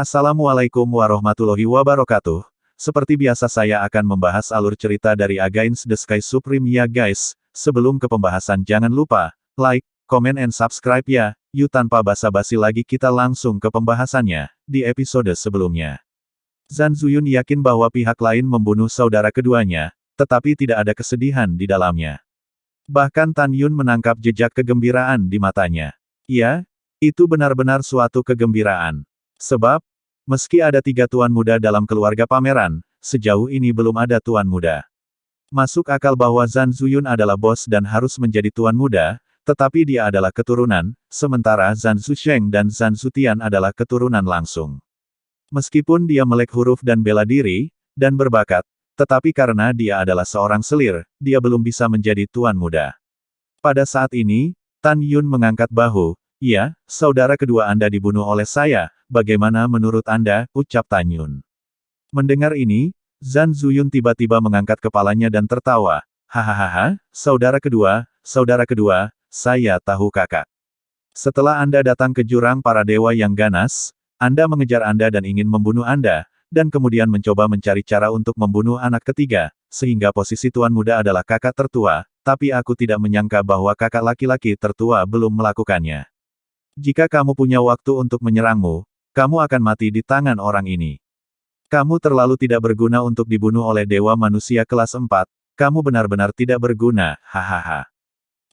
Assalamualaikum warahmatullahi wabarakatuh. Seperti biasa saya akan membahas alur cerita dari Against the Sky Supreme ya guys. Sebelum ke pembahasan jangan lupa, like, comment and subscribe ya. Yuk tanpa basa-basi lagi kita langsung ke pembahasannya. Di episode sebelumnya, Zhan Zuyun yakin bahwa pihak lain membunuh saudara keduanya, tetapi tidak ada kesedihan di dalamnya. Bahkan Tan Yun menangkap jejak kegembiraan di matanya. Ya, itu benar-benar suatu kegembiraan. Sebab, meski ada 3 tuan muda dalam keluarga pameran, sejauh ini belum ada tuan muda. Masuk akal bahwa Zhan Zuyun adalah bos dan harus menjadi tuan muda, tetapi dia adalah keturunan, sementara Zhan Zusheng dan Zhan Zutian adalah keturunan langsung. Meskipun dia melek huruf dan bela diri, dan berbakat, tetapi karena dia adalah seorang selir, dia belum bisa menjadi tuan muda. Pada saat ini, Tan Yun mengangkat bahu. "Ya, saudara kedua Anda dibunuh oleh saya, bagaimana menurut Anda?" ucap Tan Yun. Mendengar ini, Zhan Zuyun tiba-tiba mengangkat kepalanya dan tertawa. "Hahaha, saudara kedua, saya tahu kakak. Setelah Anda datang ke jurang para dewa yang ganas, Anda mengejar Anda dan ingin membunuh Anda, dan kemudian mencoba mencari cara untuk membunuh anak ketiga, sehingga posisi tuan muda adalah kakak tertua, tapi aku tidak menyangka bahwa kakak laki-laki tertua belum melakukannya. Jika kamu punya waktu untuk menyerangmu, kamu akan mati di tangan orang ini. Kamu terlalu tidak berguna untuk dibunuh oleh dewa manusia kelas 4, kamu benar-benar tidak berguna, hahaha."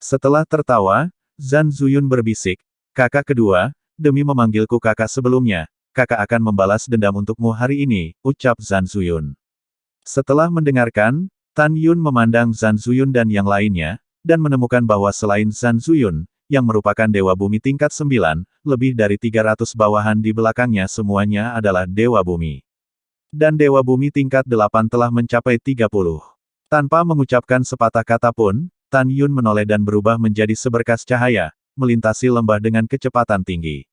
Setelah tertawa, Zhan Zuyun berbisik, "Kakak kedua, demi memanggilku kakak sebelumnya, kakak akan membalas dendam untukmu hari ini," ucap Zhan Zuyun. Setelah mendengarkan, Tan Yun memandang Zhan Zuyun dan yang lainnya, dan menemukan bahwa selain Zhan Zuyun, yang merupakan Dewa Bumi tingkat 9, lebih dari 300 bawahan di belakangnya semuanya adalah Dewa Bumi. Dan Dewa Bumi tingkat 8 telah mencapai 30. Tanpa mengucapkan sepatah kata pun, Tan Yun menoleh dan berubah menjadi seberkas cahaya, melintasi lembah dengan kecepatan tinggi.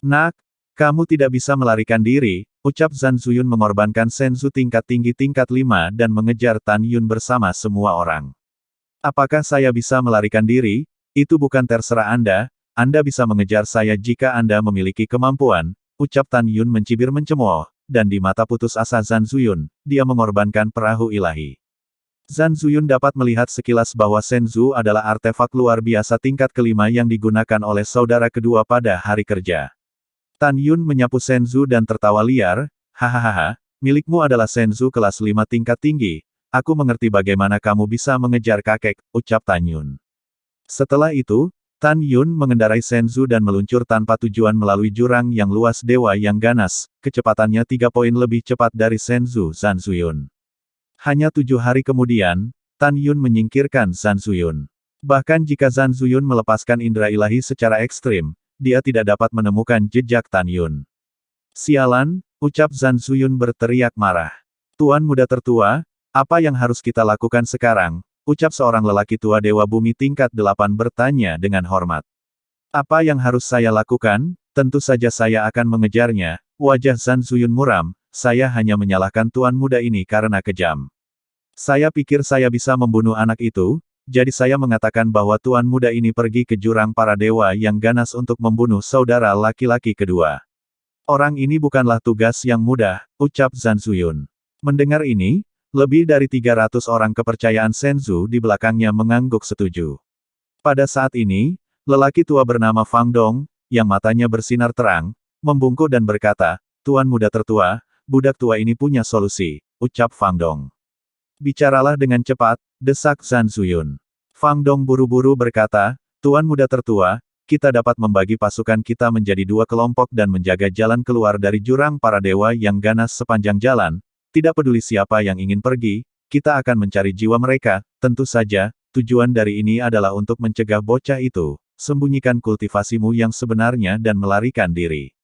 "Nak, kamu tidak bisa melarikan diri," ucap Zhan Zuyun mengorbankan Senzu tingkat tinggi tingkat 5 dan mengejar Tan Yun bersama semua orang. "Apakah saya bisa melarikan diri? Itu bukan terserah Anda bisa mengejar saya jika Anda memiliki kemampuan," ucap Tan Yun mencibir mencemooh, dan di mata putus asa Zhan Zuyun, dia mengorbankan perahu ilahi. Zhan Zuyun dapat melihat sekilas bahwa Senzu adalah artefak luar biasa tingkat kelima yang digunakan oleh saudara kedua pada hari kerja. Tan Yun menyapu Senzu dan tertawa liar, "Hahaha, milikmu adalah Senzu kelas 5 tingkat tinggi, aku mengerti bagaimana kamu bisa mengejar kakek," ucap Tan Yun. Setelah itu, Tan Yun mengendarai Senzu dan meluncur tanpa tujuan melalui jurang yang luas dewa yang ganas, kecepatannya 3 poin lebih cepat dari Senzu Zhan Zuyun. Hanya 7 hari kemudian, Tan Yun menyingkirkan Zhan Zuyun. Bahkan jika Zhan Zuyun melepaskan indera ilahi secara ekstrim, dia tidak dapat menemukan jejak Tan Yun. "Sialan," ucap Zhan Zuyun berteriak marah. "Tuan muda tertua, apa yang harus kita lakukan sekarang?" ucap seorang lelaki tua Dewa Bumi tingkat 8 bertanya dengan hormat. "Apa yang harus saya lakukan? Tentu saja saya akan mengejarnya." Wajah Zhan Zuyun muram, "Saya hanya menyalahkan tuan muda ini karena kejam. Saya pikir saya bisa membunuh anak itu, jadi saya mengatakan bahwa tuan muda ini pergi ke jurang para dewa yang ganas untuk membunuh saudara laki-laki kedua. Orang ini bukanlah tugas yang mudah," ucap Zhan Zuyun. Mendengar ini, lebih dari 300 orang kepercayaan Senzu di belakangnya mengangguk setuju. Pada saat ini, lelaki tua bernama Fang Dong, yang matanya bersinar terang, membungkuk dan berkata, "Tuan muda tertua, budak tua ini punya solusi," ucap Fang Dong. "Bicaralah dengan cepat," desak Zhan Zuyun. Fang Dong buru-buru berkata, "Tuan muda tertua, kita dapat membagi pasukan kita menjadi 2 kelompok dan menjaga jalan keluar dari jurang para dewa yang ganas sepanjang jalan. Tidak peduli siapa yang ingin pergi, kita akan mencari jiwa mereka, tentu saja, tujuan dari ini adalah untuk mencegah bocah itu, sembunyikan kultivasimu yang sebenarnya dan melarikan diri.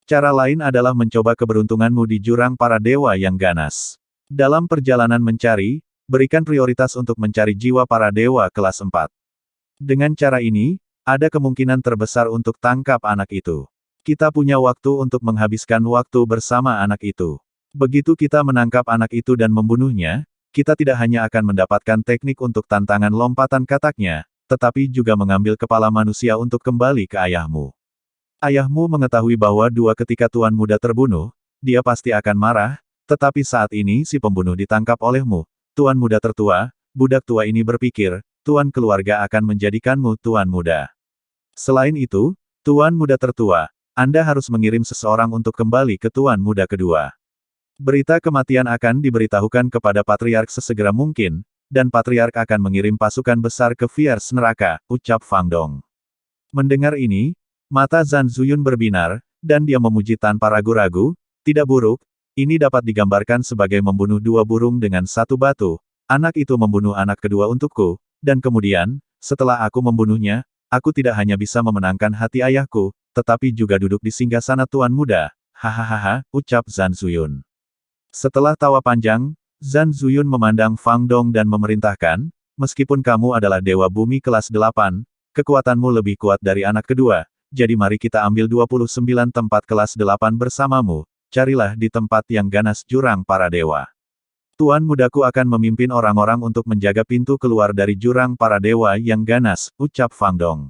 Cara lain adalah mencoba keberuntunganmu di jurang para dewa yang ganas. Dalam perjalanan mencari, berikan prioritas untuk mencari jiwa para dewa kelas 4. Dengan cara ini, ada kemungkinan terbesar untuk tangkap anak itu. Kita punya waktu untuk menghabiskan waktu bersama anak itu. Begitu kita menangkap anak itu dan membunuhnya, kita tidak hanya akan mendapatkan teknik untuk tantangan lompatan kataknya, tetapi juga mengambil kepala manusia untuk kembali ke ayahmu. Ayahmu mengetahui bahwa ketika Tuan Muda terbunuh, dia pasti akan marah, tetapi saat ini si pembunuh ditangkap olehmu. Tuan Muda tertua, budak tua ini berpikir, Tuan keluarga akan menjadikanmu Tuan Muda. Selain itu, Tuan Muda tertua, Anda harus mengirim seseorang untuk kembali ke Tuan Muda kedua. Berita kematian akan diberitahukan kepada Patriark sesegera mungkin, dan Patriark akan mengirim pasukan besar ke Fierce Neraka, ucap Fang Dong. Mendengar ini, mata Zhan Zuyun berbinar, dan dia memuji tanpa ragu-ragu, tidak buruk, ini dapat digambarkan sebagai membunuh dua burung dengan satu batu. Anak itu membunuh anak kedua untukku, dan kemudian, setelah aku membunuhnya, aku tidak hanya bisa memenangkan hati ayahku, tetapi juga duduk di singgasana Tuan Muda. Hahaha, ucap Zhan Zuyun. Setelah tawa panjang, Zhan Zuyun memandang Fang Dong dan memerintahkan, meskipun kamu adalah Dewa Bumi kelas 8, kekuatanmu lebih kuat dari anak kedua, jadi mari kita ambil 29 tempat kelas 8 bersamamu, carilah di tempat yang ganas jurang para dewa. Tuan mudaku akan memimpin orang-orang untuk menjaga pintu keluar dari jurang para dewa yang ganas, ucap Fang Dong.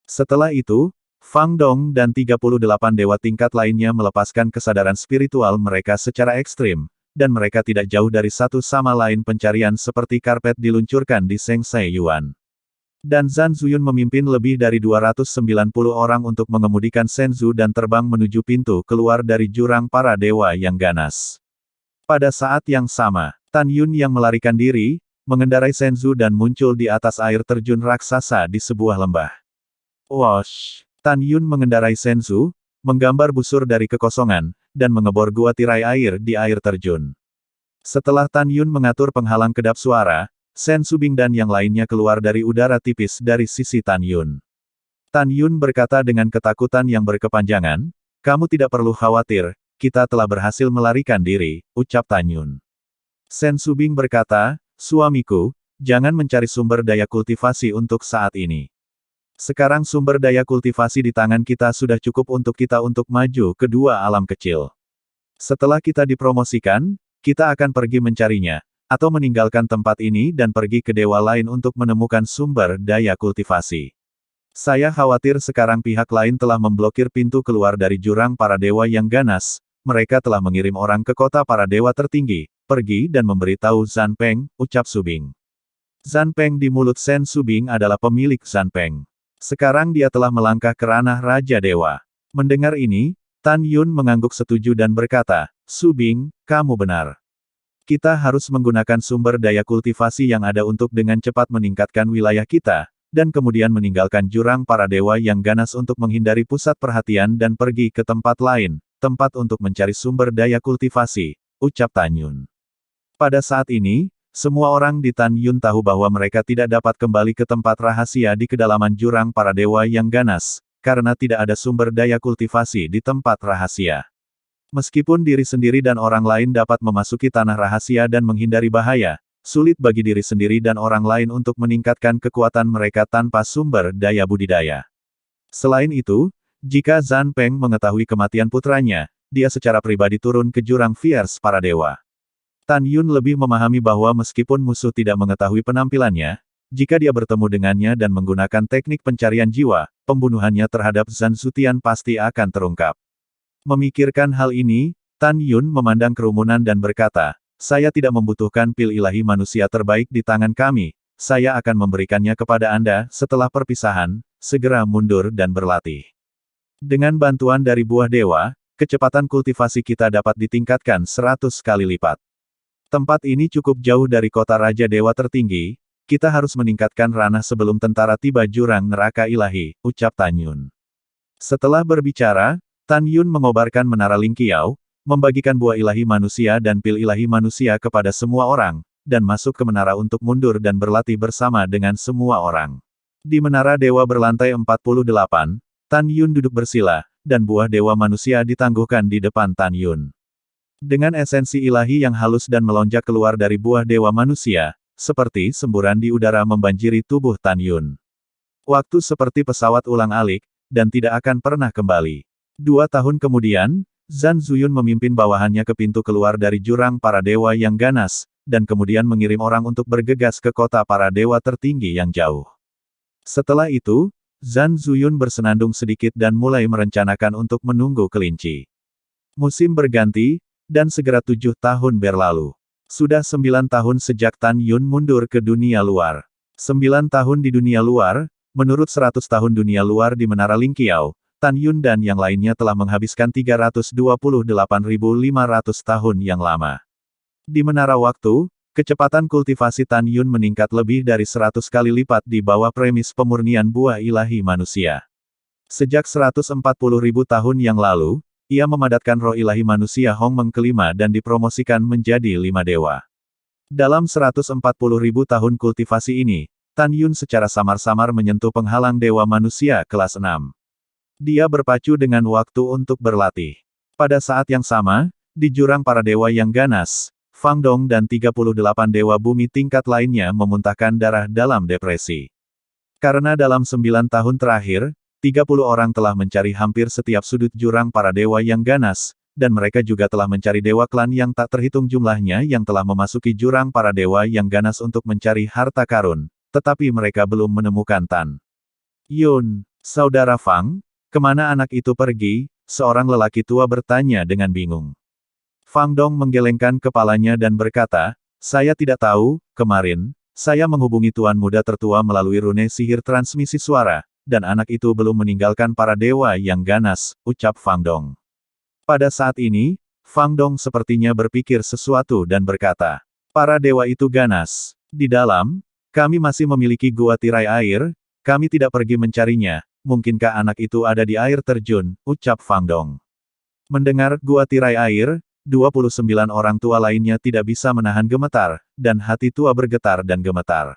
Setelah itu, Fang Dong dan 38 dewa tingkat lainnya melepaskan kesadaran spiritual mereka secara ekstrim, dan mereka tidak jauh dari satu sama lain pencarian seperti karpet diluncurkan di Seng Sai Yuan. Dan Zhan Zuyun memimpin lebih dari 290 orang untuk mengemudikan Senzu dan terbang menuju pintu keluar dari jurang para dewa yang ganas. Pada saat yang sama, Tan Yun yang melarikan diri, mengendarai Senzu dan muncul di atas air terjun raksasa di sebuah lembah. Wosh! Tan Yun mengendarai Senzu, menggambar busur dari kekosongan, dan mengebor gua tirai air di air terjun. Setelah Tan Yun mengatur penghalang kedap suara, Sen Subing dan yang lainnya keluar dari udara tipis dari sisi Tan Yun. Tan Yun berkata dengan ketakutan yang berkepanjangan, kamu tidak perlu khawatir, kita telah berhasil melarikan diri, ucap Tan Yun. Sen Subing berkata, suamiku, jangan mencari sumber daya kultivasi untuk saat ini. Sekarang sumber daya kultivasi di tangan kita sudah cukup untuk kita untuk maju ke dua alam kecil. Setelah kita dipromosikan, kita akan pergi mencarinya, atau meninggalkan tempat ini dan pergi ke dewa lain untuk menemukan sumber daya kultivasi. Saya khawatir sekarang pihak lain telah memblokir pintu keluar dari jurang para dewa yang ganas, mereka telah mengirim orang ke kota para dewa tertinggi, pergi dan memberitahu Zhan Peng, ucap Subing. Zhan Peng di mulut Sen Subing adalah pemilik Zhan Peng. Sekarang dia telah melangkah ke ranah Raja Dewa. Mendengar ini, Tan Yun mengangguk setuju dan berkata, Subing, kamu benar. Kita harus menggunakan sumber daya kultivasi yang ada untuk dengan cepat meningkatkan wilayah kita, dan kemudian meninggalkan jurang para dewa yang ganas untuk menghindari pusat perhatian dan pergi ke tempat lain, tempat untuk mencari sumber daya kultivasi, ucap Tan Yun. Pada saat ini, semua orang di Tan Yun tahu bahwa mereka tidak dapat kembali ke tempat rahasia di kedalaman jurang para dewa yang ganas, karena tidak ada sumber daya kultivasi di tempat rahasia. Meskipun diri sendiri dan orang lain dapat memasuki tanah rahasia dan menghindari bahaya, sulit bagi diri sendiri dan orang lain untuk meningkatkan kekuatan mereka tanpa sumber daya budidaya. Selain itu, jika Zhan Peng mengetahui kematian putranya, dia secara pribadi turun ke jurang Fierce para dewa. Tan Yun lebih memahami bahwa meskipun musuh tidak mengetahui penampilannya, jika dia bertemu dengannya dan menggunakan teknik pencarian jiwa, pembunuhannya terhadap Zhan Zutian pasti akan terungkap. Memikirkan hal ini, Tan Yun memandang kerumunan dan berkata, saya tidak membutuhkan pil ilahi manusia terbaik di tangan kami, saya akan memberikannya kepada Anda setelah perpisahan, segera mundur dan berlatih. Dengan bantuan dari buah dewa, kecepatan kultivasi kita dapat ditingkatkan 100 kali lipat. Tempat ini cukup jauh dari kota Raja Dewa tertinggi, kita harus meningkatkan ranah sebelum tentara tiba jurang neraka ilahi, ucap Tan Yun. Setelah berbicara, Tan Yun mengobarkan menara Lingqiao, membagikan buah ilahi manusia dan pil ilahi manusia kepada semua orang, dan masuk ke menara untuk mundur dan berlatih bersama dengan semua orang. Di menara dewa berlantai 48, Tan Yun duduk bersila, dan buah dewa manusia ditangguhkan di depan Tan Yun. Dengan esensi ilahi yang halus dan melonjak keluar dari buah dewa manusia, seperti semburan di udara membanjiri tubuh Tan Yun. Waktu seperti pesawat ulang-alik, dan tidak akan pernah kembali. 2 tahun kemudian, Zhan Zuyun memimpin bawahannya ke pintu keluar dari jurang para dewa yang ganas, dan kemudian mengirim orang untuk bergegas ke kota para dewa tertinggi yang jauh. Setelah itu, Zhan Zuyun bersenandung sedikit dan mulai merencanakan untuk menunggu kelinci. Musim berganti, dan segera 7 tahun berlalu. Sudah 9 tahun sejak Tan Yun mundur ke dunia luar. 9 tahun di dunia luar, menurut 100 tahun dunia luar di Menara Lingqiao, Tan Yun dan yang lainnya telah menghabiskan 328.500 tahun yang lama. Di Menara Waktu, kecepatan kultivasi Tan Yun meningkat lebih dari 100 kali lipat di bawah premis pemurnian buah ilahi manusia. Sejak 140.000 tahun yang lalu, ia memadatkan roh ilahi manusia Hongmeng kelima dan dipromosikan menjadi 5 dewa. Dalam 140.000 tahun kultivasi ini, Tan Yun secara samar-samar menyentuh penghalang dewa manusia kelas 6. Dia berpacu dengan waktu untuk berlatih. Pada saat yang sama, di jurang para dewa yang ganas, Fang Dong dan 38 dewa bumi tingkat lainnya memuntahkan darah dalam depresi. Karena dalam 9 tahun terakhir, 30 orang telah mencari hampir setiap sudut jurang para dewa yang ganas, dan mereka juga telah mencari dewa klan yang tak terhitung jumlahnya yang telah memasuki jurang para dewa yang ganas untuk mencari harta karun, tetapi mereka belum menemukan Tan Yun. Saudara Fang, kemana anak itu pergi? Seorang lelaki tua bertanya dengan bingung. Fang Dong menggelengkan kepalanya dan berkata, saya tidak tahu, kemarin, saya menghubungi tuan muda tertua melalui rune sihir transmisi suara, dan anak itu belum meninggalkan para dewa yang ganas, ucap Fang Dong. Pada saat ini, Fang Dong sepertinya berpikir sesuatu dan berkata, para dewa itu ganas. Di dalam, kami masih memiliki gua tirai air, kami tidak pergi mencarinya, mungkinkah anak itu ada di air terjun, ucap Fang Dong. Mendengar gua tirai air, 29 orang tua lainnya tidak bisa menahan gemetar, dan hati tua bergetar dan gemetar.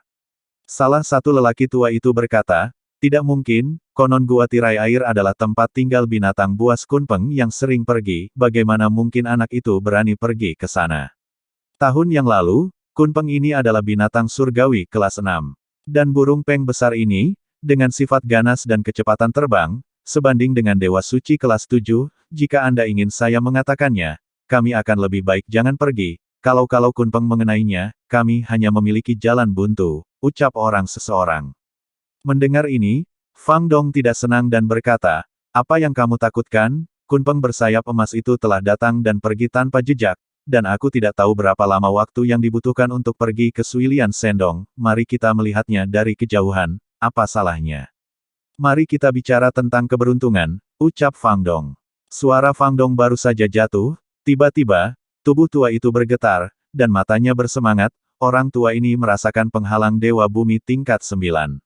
Salah satu lelaki tua itu berkata, tidak mungkin, konon gua tirai air adalah tempat tinggal binatang buas kunpeng yang sering pergi, bagaimana mungkin anak itu berani pergi ke sana. Tahun yang lalu, kunpeng ini adalah binatang surgawi kelas 6. Dan burung peng besar ini, dengan sifat ganas dan kecepatan terbang, sebanding dengan dewa suci kelas 7, jika Anda ingin saya mengatakannya, kami akan lebih baik jangan pergi, kalau kunpeng mengenainya, kami hanya memiliki jalan buntu, ucap orang seseorang. Mendengar ini, Fang Dong tidak senang dan berkata, apa yang kamu takutkan? Kunpeng bersayap emas itu telah datang dan pergi tanpa jejak, dan aku tidak tahu berapa lama waktu yang dibutuhkan untuk pergi ke Suilian Sendong, mari kita melihatnya dari kejauhan, apa salahnya? Mari kita bicara tentang keberuntungan, ucap Fang Dong. Suara Fang Dong baru saja jatuh, tiba-tiba, tubuh tua itu bergetar, dan matanya bersemangat, orang tua ini merasakan penghalang dewa bumi tingkat 9.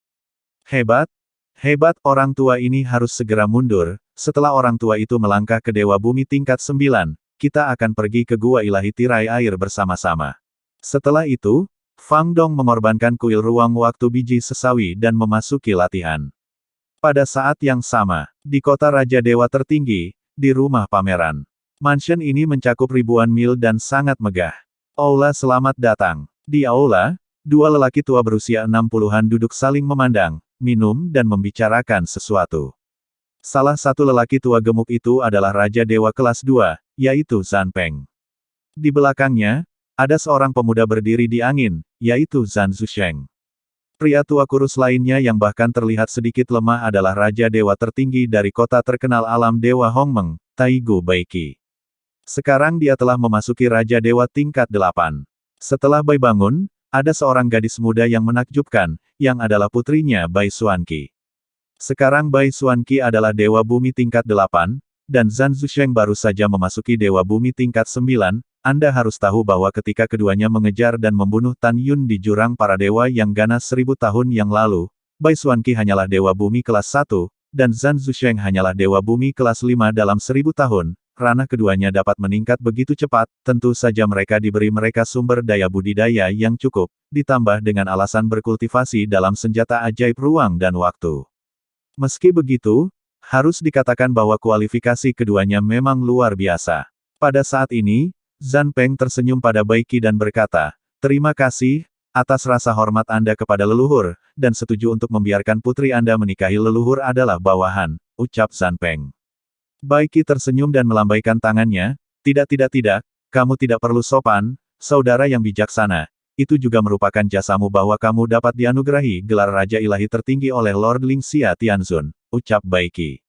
Hebat! Hebat, orang tua ini harus segera mundur. Setelah orang tua itu melangkah ke dewa bumi tingkat 9, kita akan pergi ke gua ilahi tirai air bersama-sama. Setelah itu, Fang Dong mengorbankan kuil ruang waktu biji sesawi dan memasuki latihan. Pada saat yang sama, di kota Raja Dewa tertinggi, di rumah pameran. Mansion ini mencakup ribuan mil dan sangat megah. Aula selamat datang. Di aula, dua lelaki tua berusia 60-an duduk saling memandang, minum dan membicarakan sesuatu. Salah satu lelaki tua gemuk itu adalah Raja Dewa kelas 2, yaitu Zhan Peng. Di belakangnya, ada seorang pemuda berdiri di angin, yaitu Zhan Zusheng. Pria tua kurus lainnya yang bahkan terlihat sedikit lemah adalah Raja Dewa tertinggi dari kota terkenal alam Dewa Hongmeng, Taigu Baiki. Sekarang dia telah memasuki Raja Dewa tingkat 8. Setelah Bai bangun, ada seorang gadis muda yang menakjubkan, yang adalah putrinya Bai Xuanqi. Sekarang Bai Xuanqi adalah Dewa Bumi tingkat 8, dan Zhan Zusheng baru saja memasuki Dewa Bumi tingkat 9, Anda harus tahu bahwa ketika keduanya mengejar dan membunuh Tan Yun di jurang para dewa yang ganas 1000 tahun yang lalu, Bai Xuanqi hanyalah Dewa Bumi kelas 1, dan Zhan Zusheng hanyalah Dewa Bumi kelas 5 dalam 1000 tahun. Ranah keduanya dapat meningkat begitu cepat, tentu saja mereka diberi mereka sumber daya budidaya yang cukup, ditambah dengan alasan berkultivasi dalam senjata ajaib ruang dan waktu. Meski begitu, harus dikatakan bahwa kualifikasi keduanya memang luar biasa. Pada saat ini, Zhan Peng tersenyum pada Baiki dan berkata, terima kasih, atas rasa hormat Anda kepada leluhur, dan setuju untuk membiarkan putri Anda menikahi leluhur adalah bawahan, ucap Zhan Peng. Baiki tersenyum dan melambaikan tangannya, tidak, kamu tidak perlu sopan, saudara yang bijaksana, itu juga merupakan jasamu bahwa kamu dapat dianugerahi gelar Raja Ilahi tertinggi oleh Lord Lingxia Tianzun, ucap Bai Qi.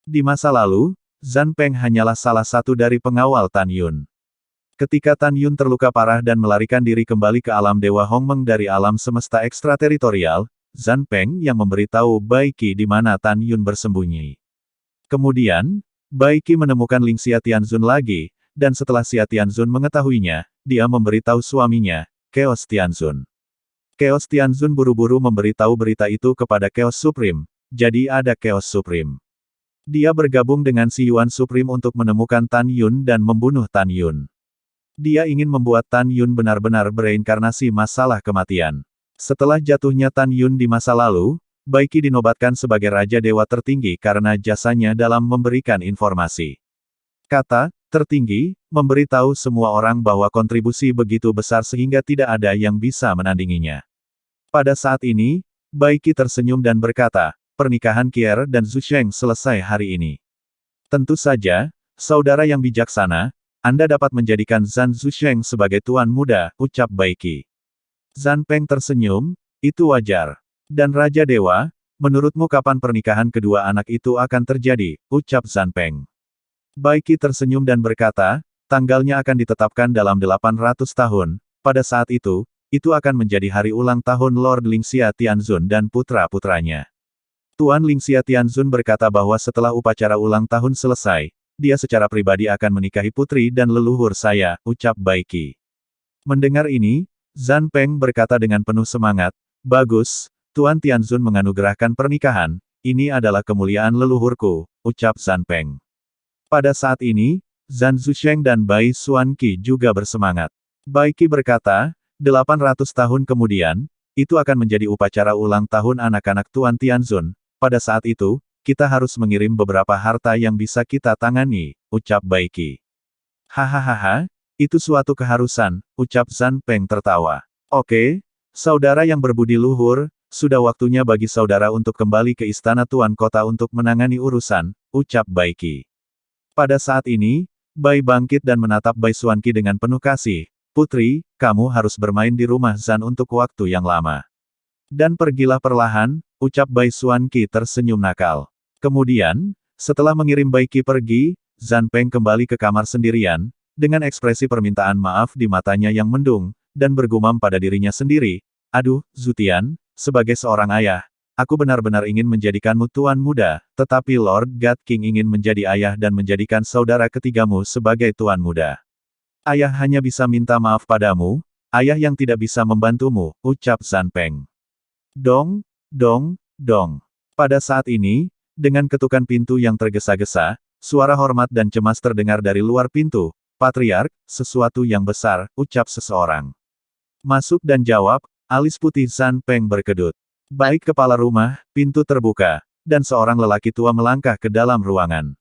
Di masa lalu, Zhan Peng hanyalah salah satu dari pengawal Tan Yun. Ketika Tan Yun terluka parah dan melarikan diri kembali ke alam Dewa Hongmeng dari alam semesta ekstrateritorial, Zhan Peng yang memberitahu Bai Qi di mana Tan Yun bersembunyi. Kemudian, Bai Qi menemukan Lingxia Tianzun lagi, dan setelah Xia Tianzun mengetahuinya, dia memberitahu suaminya, Chaos Tianzun. Chaos Tianzun buru-buru memberitahu berita itu kepada Chaos Supreme, jadi ada Chaos Supreme. Dia bergabung dengan Si Yuan Supreme untuk menemukan Tan Yun dan membunuh Tan Yun. Dia ingin membuat Tan Yun benar-benar bereinkarnasi masalah kematian. Setelah jatuhnya Tan Yun di masa lalu, Bai Qi dinobatkan sebagai Raja Dewa Tertinggi karena jasanya dalam memberikan informasi. Kata tertinggi, memberitahu semua orang bahwa kontribusi begitu besar sehingga tidak ada yang bisa menandinginya. Pada saat ini, Bai Qi tersenyum dan berkata, pernikahan Kier dan Zhu Sheng selesai hari ini. Tentu saja, saudara yang bijaksana, Anda dapat menjadikan Zhan Zusheng sebagai tuan muda, ucap Bai Qi. Zhan Peng tersenyum, itu wajar. Dan Raja Dewa, menurutmu kapan pernikahan kedua anak itu akan terjadi, ucap Zhan Peng. Bai Qi tersenyum dan berkata, tanggalnya akan ditetapkan dalam 800 tahun, pada saat itu akan menjadi hari ulang tahun Lord Lingxia Tianzun dan putra-putranya. Tuan Lingxia Tianzun berkata bahwa setelah upacara ulang tahun selesai, dia secara pribadi akan menikahi putri dan leluhur saya, ucap Bai Qi. Mendengar ini, Zhan Peng berkata dengan penuh semangat, bagus, Tuan Tianzun menganugerahkan pernikahan, ini adalah kemuliaan leluhurku, ucap Zhan Peng. Pada saat ini, Zhan Zusheng dan Bai Xuanqi juga bersemangat. Bai Qi berkata, 800 tahun kemudian, itu akan menjadi upacara ulang tahun anak-anak Tuan Tianzun, pada saat itu, kita harus mengirim beberapa harta yang bisa kita tangani, ucap Bai Qi. Hahaha, itu suatu keharusan, ucap Zhan Peng tertawa. Oke, saudara yang berbudi luhur, sudah waktunya bagi saudara untuk kembali ke istana Tuan Kota untuk menangani urusan, ucap Bai Qi. Pada saat ini, Bai bangkit dan menatap Bai Xuanqi dengan penuh kasih, putri, kamu harus bermain di rumah Zhan untuk waktu yang lama. Dan pergilah perlahan, ucap Bai Xuanqi tersenyum nakal. Kemudian, setelah mengirim Bai Qi pergi, Zhan Peng kembali ke kamar sendirian, dengan ekspresi permintaan maaf di matanya yang mendung, dan bergumam pada dirinya sendiri, aduh, Zutian, sebagai seorang ayah, aku benar-benar ingin menjadikanmu tuan muda, tetapi Lord God King ingin menjadi ayah dan menjadikan saudara ketigamu sebagai tuan muda. Ayah hanya bisa minta maaf padamu, ayah yang tidak bisa membantumu, ucap Zhan Peng. Dong, dong, dong. Pada saat ini, dengan ketukan pintu yang tergesa-gesa, suara hormat dan cemas terdengar dari luar pintu. Patriark, sesuatu yang besar, ucap seseorang. Masuk dan jawab, alis putih Zhan Peng berkedut. Baik kepala rumah, pintu terbuka, dan seorang lelaki tua melangkah ke dalam ruangan.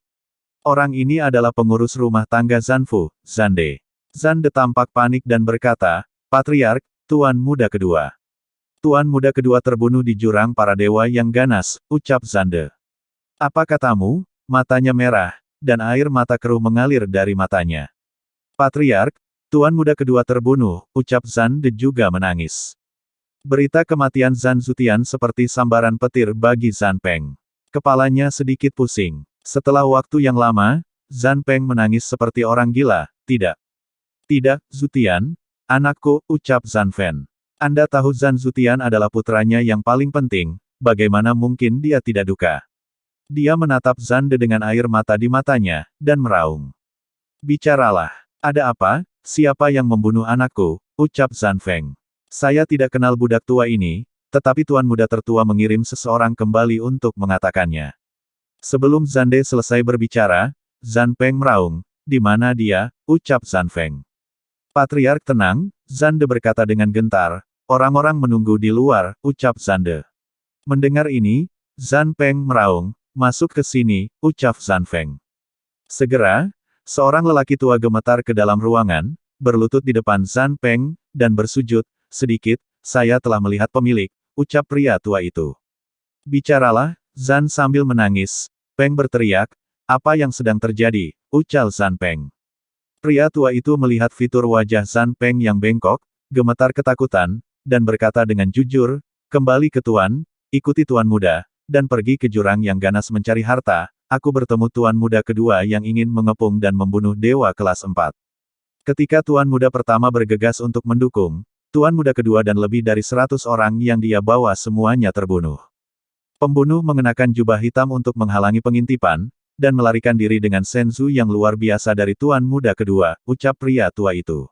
Orang ini adalah pengurus rumah tangga Zanfu, Zande. Zande tampak panik dan berkata, Patriark, tuan muda kedua. Tuan muda kedua terbunuh di jurang para dewa yang ganas, ucap Zande. Apa katamu? Matanya merah, dan air mata keruh mengalir dari matanya. Patriark, tuan muda kedua terbunuh, ucap Zande juga menangis. Berita kematian Zhan Zutian seperti sambaran petir bagi Zhan Peng. Kepalanya sedikit pusing. Setelah waktu yang lama, Zhan Peng menangis seperti orang gila, tidak. Tidak, Zutian, anakku, ucap Zhan Fen. Anda tahu Zhan Zutian adalah putranya yang paling penting, bagaimana mungkin dia tidak duka? Dia menatap Zande dengan air mata di matanya, dan meraung. Bicaralah. Ada apa? Siapa yang membunuh anakku? Ucap Zhan Feng. Saya tidak kenal budak tua ini, tetapi tuan muda tertua mengirim seseorang kembali untuk mengatakannya. Sebelum Zande selesai berbicara, Zhan Peng meraung. Di mana dia? Ucap Zhan Feng. Patriark tenang, Zande berkata dengan gentar. Orang-orang menunggu di luar, ucap Zande. Mendengar ini, Zhan Peng meraung. Masuk ke sini, ucap Zhan Feng. Segera, seorang lelaki tua gemetar ke dalam ruangan, berlutut di depan Zhan Peng, dan bersujud, sedikit, saya telah melihat pemilik, ucap pria tua itu. Bicaralah, Zhan sambil menangis. Peng berteriak, apa yang sedang terjadi, ucal Zhan Peng. Pria tua itu melihat fitur wajah Zhan Peng yang bengkok, gemetar ketakutan, dan berkata dengan jujur, kembali ke Tuan, ikuti Tuan Muda, dan pergi ke jurang yang ganas mencari harta. Aku bertemu Tuan Muda kedua yang ingin mengepung dan membunuh dewa kelas 4. Ketika Tuan Muda pertama bergegas untuk mendukung, Tuan Muda kedua dan lebih dari 100 orang yang dia bawa semuanya terbunuh. Pembunuh mengenakan jubah hitam untuk menghalangi pengintipan, dan melarikan diri dengan senzu yang luar biasa dari Tuan Muda kedua, ucap pria tua itu.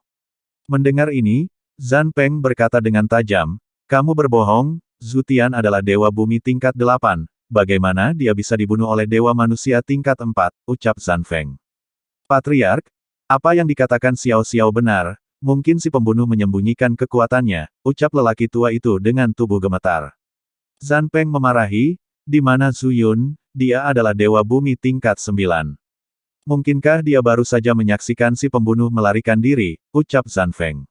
Mendengar ini, Zhan Peng berkata dengan tajam, kamu berbohong, Zutian adalah dewa bumi tingkat 8, bagaimana dia bisa dibunuh oleh dewa manusia tingkat 4, ucap Zhan Feng. Patriark, apa yang dikatakan Xiao Xiao benar, mungkin si pembunuh menyembunyikan kekuatannya, ucap lelaki tua itu dengan tubuh gemetar. Zhan Peng memarahi, di mana Zhu Yun, dia adalah dewa bumi tingkat 9. Mungkinkah dia baru saja menyaksikan si pembunuh melarikan diri, ucap Zhan Feng.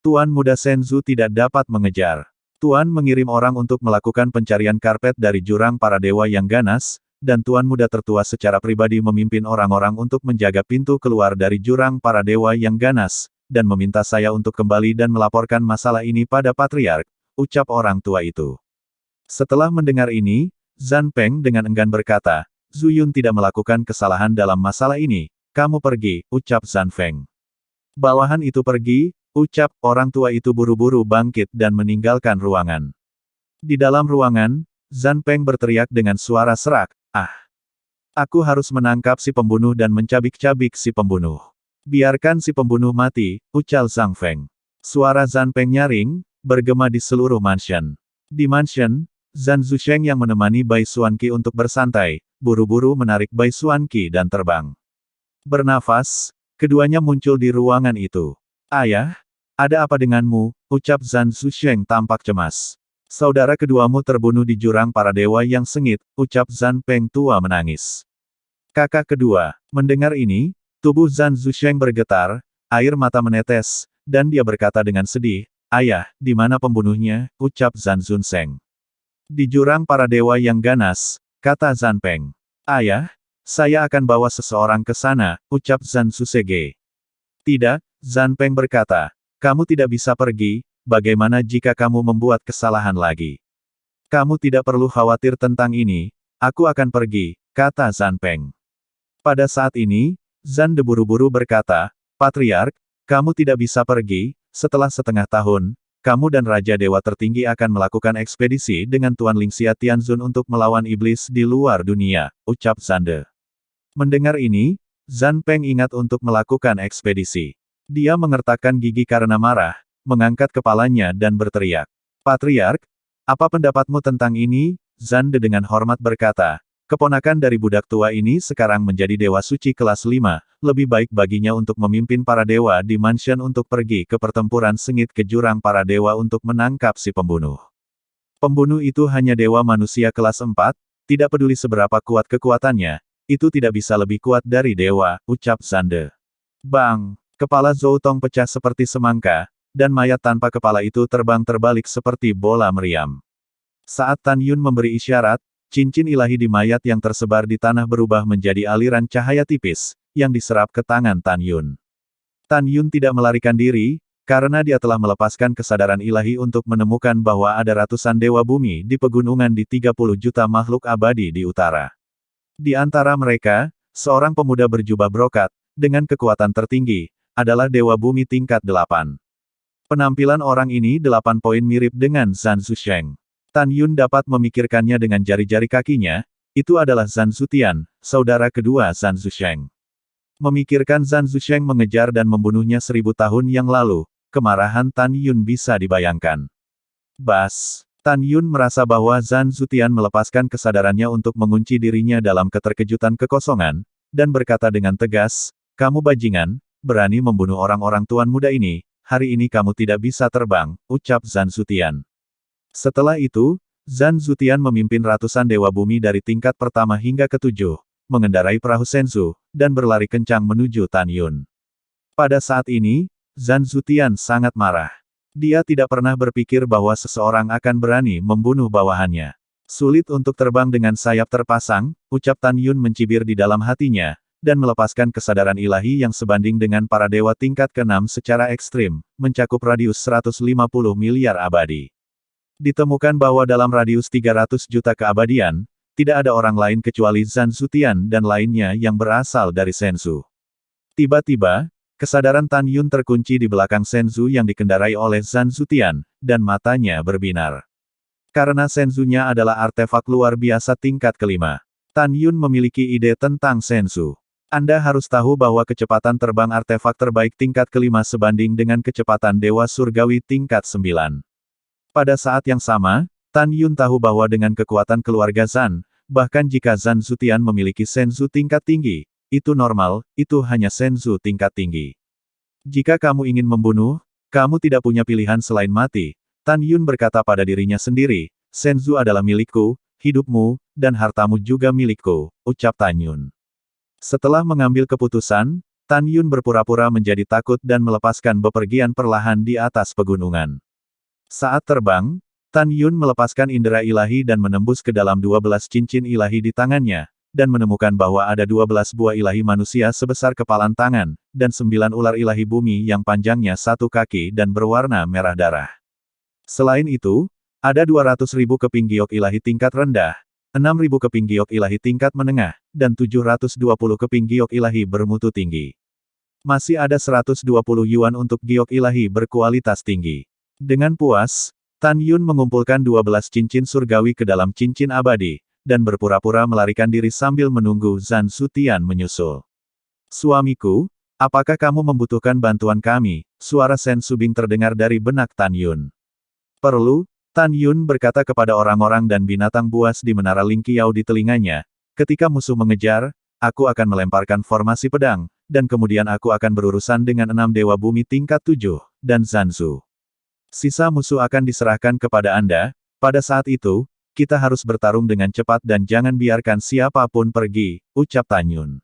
Tuan Muda Senzu tidak dapat mengejar. Tuan mengirim orang untuk melakukan pencarian karpet dari jurang para dewa yang ganas, dan Tuan Muda tertua secara pribadi memimpin orang-orang untuk menjaga pintu keluar dari jurang para dewa yang ganas, dan meminta saya untuk kembali dan melaporkan masalah ini pada Patriark, ucap orang tua itu. Setelah mendengar ini, Zhan Peng dengan enggan berkata, Zhu Yun tidak melakukan kesalahan dalam masalah ini, kamu pergi, ucap Zhan Feng. Bawahan itu pergi, ucap orang tua itu buru-buru bangkit dan meninggalkan ruangan. Di dalam ruangan, Zhan Peng berteriak dengan suara serak, ah! Aku harus menangkap si pembunuh dan mencabik-cabik si pembunuh. Biarkan si pembunuh mati, ucal Zhang Feng. Suara Zhan Peng nyaring, bergema di seluruh mansion. Di mansion, Zhan Zusheng yang menemani Bai Xuanqi untuk bersantai, buru-buru menarik Bai Xuanqi dan terbang. Bernafas, keduanya muncul di ruangan itu. Ayah, ada apa denganmu, ucap Zhan Zusheng tampak cemas. Saudara keduamu terbunuh di jurang para dewa yang sengit, ucap Zhan Peng tua menangis. Kakak kedua, mendengar ini, tubuh Zhan Zusheng bergetar, air mata menetes, dan dia berkata dengan sedih, ayah, di mana pembunuhnya, ucap Zhan Zunseng. Di jurang para dewa yang ganas, kata Zhan Peng. Ayah, saya akan bawa seseorang ke sana, ucap Zhan Zusege. Tidak, Zhan Peng berkata. Kamu tidak bisa pergi, bagaimana jika kamu membuat kesalahan lagi? Kamu tidak perlu khawatir tentang ini, aku akan pergi, kata Zhan Peng. Pada saat ini, Zhan De buru-buru berkata, Patriark, kamu tidak bisa pergi, setelah setengah tahun, kamu dan Raja Dewa Tertinggi akan melakukan ekspedisi dengan Tuan Lingxia Tianzun untuk melawan iblis di luar dunia, ucap Zhan De. Mendengar ini, Zhan Peng ingat untuk melakukan ekspedisi. Dia mengertakkan gigi karena marah, mengangkat kepalanya dan berteriak. Patriark, apa pendapatmu tentang ini? Zhan De dengan hormat berkata, keponakan dari budak tua ini sekarang menjadi dewa suci kelas 5, lebih baik baginya untuk memimpin para dewa di mansion untuk pergi ke pertempuran sengit ke jurang para dewa untuk menangkap si pembunuh. Pembunuh itu hanya dewa manusia kelas 4, tidak peduli seberapa kuat kekuatannya, itu tidak bisa lebih kuat dari dewa, ucap Zhan De. Bang! Kepala Zhou Tong pecah seperti semangka, dan mayat tanpa kepala itu terbang terbalik seperti bola meriam. Saat Tan Yun memberi isyarat, cincin ilahi di mayat yang tersebar di tanah berubah menjadi aliran cahaya tipis, yang diserap ke tangan Tan Yun. Tan Yun tidak melarikan diri, karena dia telah melepaskan kesadaran ilahi untuk menemukan bahwa ada ratusan dewa bumi di pegunungan di 30 juta makhluk abadi di utara. Di antara mereka, seorang pemuda berjubah brokat, dengan kekuatan tertinggi, adalah dewa bumi tingkat 8. Penampilan orang ini 8 poin mirip dengan Zhan Zusheng. Tan Yun dapat memikirkannya dengan jari-jari kakinya, itu adalah Zhan Zutian, saudara kedua Zhan Zusheng. Memikirkan Zhan Zusheng mengejar dan membunuhnya 1000 tahun yang lalu, kemarahan Tan Yun bisa dibayangkan. Bas! Tan Yun merasa bahwa Zhan Zutian melepaskan kesadarannya untuk mengunci dirinya dalam keterkejutan kekosongan, dan berkata dengan tegas, kamu bajingan, berani membunuh orang-orang tuan muda ini, hari ini kamu tidak bisa terbang, ucap Zhan Zutian. Setelah itu, Zhan Zutian memimpin ratusan dewa bumi dari tingkat pertama hingga ke-7, mengendarai perahu Senzu, dan berlari kencang menuju Tan Yun. Pada saat ini, Zhan Zutian sangat marah. Dia tidak pernah berpikir bahwa seseorang akan berani membunuh bawahannya. Sulit untuk terbang dengan sayap terpasang, ucap Tan Yun mencibir di dalam hatinya, dan melepaskan kesadaran ilahi yang sebanding dengan para dewa tingkat ke-6 secara ekstrim, mencakup radius 150 miliar abadi. Ditemukan bahwa dalam radius 300 juta keabadian, tidak ada orang lain kecuali Zhan Zutian dan lainnya yang berasal dari Senzu. Tiba-tiba, kesadaran Tan Yun terkunci di belakang Senzu yang dikendarai oleh Zhan Zutian, dan matanya berbinar. Karena Senzunya adalah artefak luar biasa tingkat kelima. Tan Yun memiliki ide tentang Senzu. Anda harus tahu bahwa kecepatan terbang artefak terbaik tingkat kelima sebanding dengan kecepatan Dewa Surgawi tingkat 9. Pada saat yang sama, Tan Yun tahu bahwa dengan kekuatan keluarga Zhan, bahkan jika Zhan Zutian memiliki Senzu tingkat tinggi, itu normal, itu hanya Senzu tingkat tinggi. Jika kamu ingin membunuh, kamu tidak punya pilihan selain mati. Tan Yun berkata pada dirinya sendiri, Senzu adalah milikku, hidupmu, dan hartamu juga milikku, ucap Tan Yun. Setelah mengambil keputusan, Tan Yun berpura-pura menjadi takut dan melepaskan bepergian perlahan di atas pegunungan. Saat terbang, Tan Yun melepaskan indera ilahi dan menembus ke dalam 12 cincin ilahi di tangannya, dan menemukan bahwa ada 12 buah ilahi manusia sebesar kepalan tangan, dan 9 ular ilahi bumi yang panjangnya 1 kaki dan berwarna merah darah. Selain itu, ada 200.000 keping giok ilahi tingkat rendah, 6.000 keping giok ilahi tingkat menengah, dan 720 keping giok ilahi bermutu tinggi. Masih ada 120 yuan untuk giok ilahi berkualitas tinggi. Dengan puas, Tan Yun mengumpulkan 12 cincin surgawi ke dalam cincin abadi, dan berpura-pura melarikan diri sambil menunggu Zhan Zutian menyusul. Suamiku, apakah kamu membutuhkan bantuan kami? Suara Sen Subing terdengar dari benak Tan Yun. Perlu, Tan Yun berkata kepada orang-orang dan binatang buas di menara Lingqiao di telinganya, ketika musuh mengejar, aku akan melemparkan formasi pedang, dan kemudian aku akan berurusan dengan 6 dewa bumi tingkat 7, dan Zanzu. Sisa musuh akan diserahkan kepada Anda, pada saat itu, kita harus bertarung dengan cepat dan jangan biarkan siapapun pergi, ucap Tan Yun.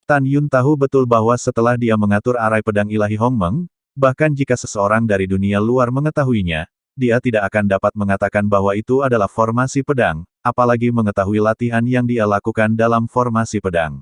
Tan Yun tahu betul bahwa setelah dia mengatur arai pedang ilahi Hongmeng, bahkan jika seseorang dari dunia luar mengetahuinya, dia tidak akan dapat mengatakan bahwa itu adalah formasi pedang, apalagi mengetahui latihan yang dia lakukan dalam formasi pedang.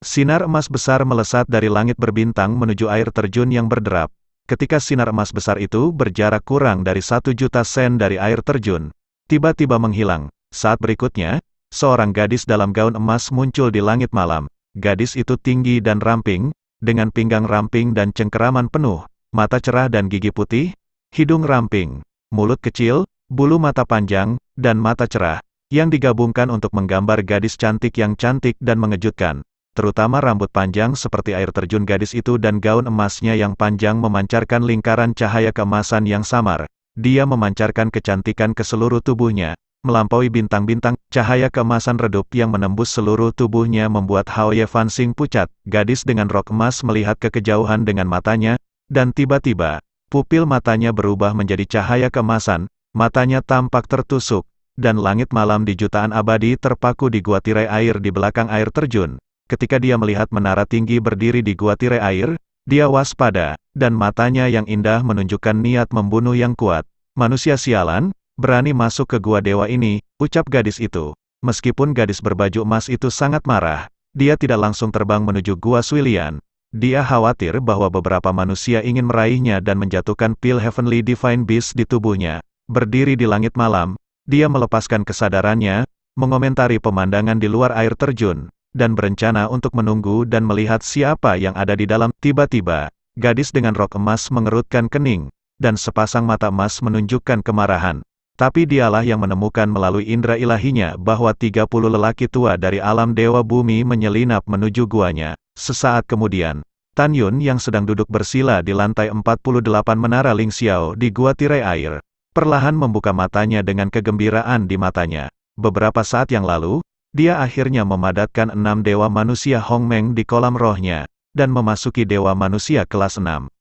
Sinar emas besar melesat dari langit berbintang menuju air terjun yang berderap. Ketika sinar emas besar itu berjarak kurang dari 1 juta sen dari air terjun, tiba-tiba menghilang. Saat berikutnya, seorang gadis dalam gaun emas muncul di langit malam. Gadis itu tinggi dan ramping, dengan pinggang ramping dan cengkeraman penuh, mata cerah dan gigi putih, hidung ramping, mulut kecil, bulu mata panjang, dan mata cerah, yang digabungkan untuk menggambar gadis cantik yang cantik dan mengejutkan. Terutama rambut panjang seperti air terjun gadis itu dan gaun emasnya yang panjang memancarkan lingkaran cahaya keemasan yang samar. Dia memancarkan kecantikan ke seluruh tubuhnya, melampaui bintang-bintang. Cahaya keemasan redup yang menembus seluruh tubuhnya membuat Hao Ye Fansing pucat. Gadis dengan rok emas melihat ke kejauhan dengan matanya, dan tiba-tiba, pupil matanya berubah menjadi cahaya keemasan, matanya tampak tertusuk, dan langit malam di jutaan abadi terpaku di gua tirai air di belakang air terjun. Ketika dia melihat menara tinggi berdiri di gua tirai air, dia waspada, dan matanya yang indah menunjukkan niat membunuh yang kuat. Manusia sialan, berani masuk ke gua dewa ini, ucap gadis itu. Meskipun gadis berbaju emas itu sangat marah, dia tidak langsung terbang menuju gua Suilian. Dia khawatir bahwa beberapa manusia ingin meraihnya dan menjatuhkan pil Heavenly Divine Beast di tubuhnya. Berdiri di langit malam, dia melepaskan kesadarannya, mengomentari pemandangan di luar air terjun, dan berencana untuk menunggu dan melihat siapa yang ada di dalam. Tiba-tiba, gadis dengan rok emas mengerutkan kening, dan sepasang mata emas menunjukkan kemarahan. Tapi dialah yang menemukan melalui indera ilahinya bahwa 30 lelaki tua dari alam dewa bumi menyelinap menuju guanya. Sesaat kemudian, Tan Yun yang sedang duduk bersila di lantai 48 menara Lingqiao di gua tirai air, perlahan membuka matanya dengan kegembiraan di matanya. Beberapa saat yang lalu, dia akhirnya memadatkan 6 dewa manusia Hongmeng di kolam rohnya, dan memasuki dewa manusia kelas 6.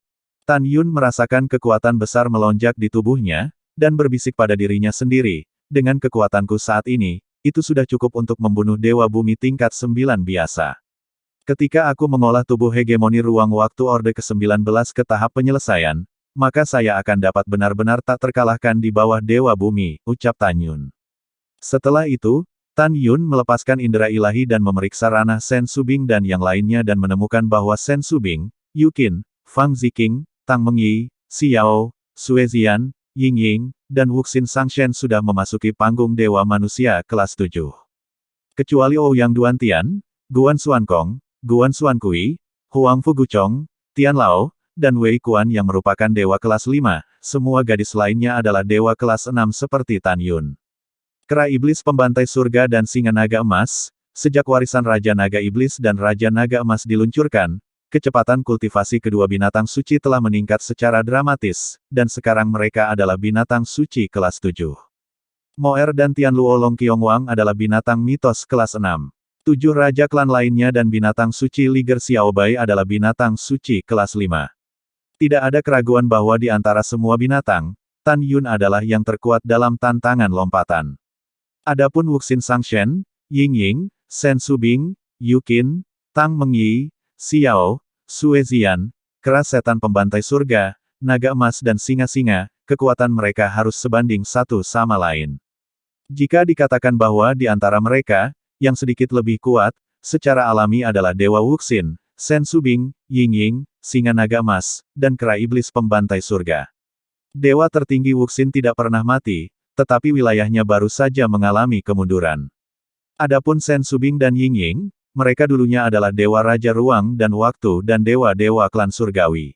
Tan Yun merasakan kekuatan besar melonjak di tubuhnya, dan berbisik pada dirinya sendiri, dengan kekuatanku saat ini, itu sudah cukup untuk membunuh dewa bumi tingkat 9 biasa. Ketika aku mengolah tubuh hegemoni ruang waktu Orde ke-19 ke tahap penyelesaian, maka saya akan dapat benar-benar tak terkalahkan di bawah dewa bumi, ucap Tan Yun. Setelah itu, Tan Yun melepaskan indera ilahi dan memeriksa ranah Sen Subing dan yang lainnya dan menemukan bahwa Sen Subing, Yukin, Fang Ziqing, Tang Mengyi, Xiao, Suezian, Yingying, dan Wuxin Sangshen sudah memasuki panggung Dewa Manusia kelas 7. Kecuali Ouyang Duantian, Guan Xuankong, Guan Xuankui, Huang Fuguchong, Tian Lao, dan Wei Kuan yang merupakan dewa kelas 5, semua gadis lainnya adalah dewa kelas 6 seperti Tan Yun. Kera Iblis Pembantai Surga dan Singa Naga Emas, sejak warisan Raja Naga Iblis dan Raja Naga Emas diluncurkan, kecepatan kultivasi kedua binatang suci telah meningkat secara dramatis, dan sekarang mereka adalah binatang suci kelas 7. Moer dan Tianluo Long Qiongwang adalah binatang mitos kelas 6. 7 raja klan lainnya dan binatang suci Liger Xiaobai adalah binatang suci kelas 5. Tidak ada keraguan bahwa di antara semua binatang, Tan Yun adalah yang terkuat dalam tantangan lompatan. Adapun Wuxin Sangshen, Yingying, Sen Subing, Yukin, Tang Mengyi, Xiao, Suezian, Kera Setan Pembantai Surga, Naga Emas dan Singa-Singa, kekuatan mereka harus sebanding satu sama lain. Jika dikatakan bahwa di antara mereka, yang sedikit lebih kuat, secara alami adalah Dewa Wuxin, Sen Subing, Yingying, Singa Naga Emas, dan Kera Iblis Pembantai Surga. Dewa tertinggi Wuxin tidak pernah mati, tetapi wilayahnya baru saja mengalami kemunduran. Adapun Sen Subing dan Yingying, mereka dulunya adalah Dewa Raja Ruang dan Waktu dan Dewa-Dewa Klan Surgawi.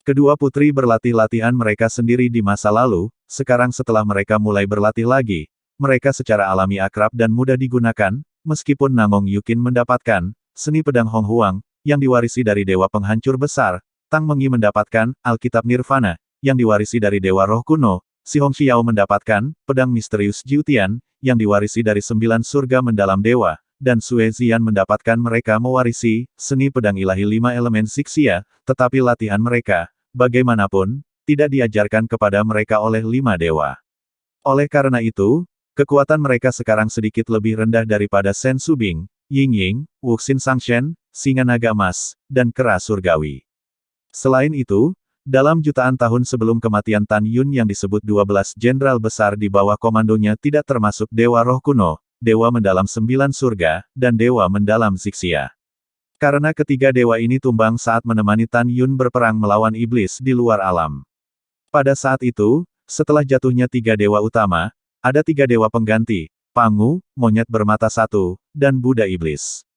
Kedua putri berlatih latihan mereka sendiri di masa lalu, sekarang setelah mereka mulai berlatih lagi, mereka secara alami akrab dan mudah digunakan, meskipun Nangong Yukin mendapatkan seni pedang Hong Huang, yang diwarisi dari Dewa Penghancur Besar, Tang Mengyi mendapatkan Alkitab Nirvana, yang diwarisi dari Dewa Roh Kuno, Si Hong Xiao mendapatkan pedang misterius Jiutian, yang diwarisi dari 9 surga mendalam dewa, dan Sue Zian mendapatkan mereka mewarisi seni pedang ilahi 5 elemen Xixia, tetapi latihan mereka, bagaimanapun, tidak diajarkan kepada mereka oleh 5 dewa. Oleh karena itu, kekuatan mereka sekarang sedikit lebih rendah daripada Sen Subing, Yingying, Wuxin Sangshen, Singa Naga Emas, dan Kera Surgawi. Selain itu, dalam jutaan tahun sebelum kematian Tan Yun yang disebut 12 jenderal besar di bawah komandonya tidak termasuk Dewa Roh Kuno, Dewa Mendalam 9 Surga, dan Dewa Mendalam Xixia. Karena ketiga dewa ini tumbang saat menemani Tan Yun berperang melawan iblis di luar alam. Pada saat itu, setelah jatuhnya 3 dewa utama, ada 3 dewa pengganti, Pangu, Monyet Bermata Satu, dan Buddha Iblis.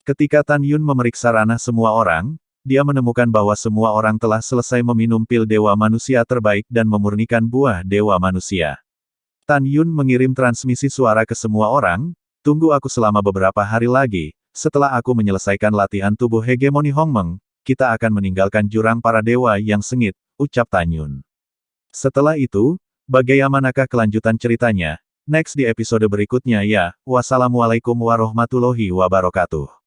Ketika Tan Yun memeriksa ranah semua orang, dia menemukan bahwa semua orang telah selesai meminum pil Dewa Manusia terbaik dan memurnikan buah Dewa Manusia. Tan Yun mengirim transmisi suara ke semua orang, tunggu aku selama beberapa hari lagi, setelah aku menyelesaikan latihan tubuh hegemoni Hongmeng, kita akan meninggalkan jurang para dewa yang sengit, ucap Tan Yun. Setelah itu, bagaimanakah kelanjutan ceritanya? Next di episode berikutnya ya, wassalamualaikum warahmatullahi wabarakatuh.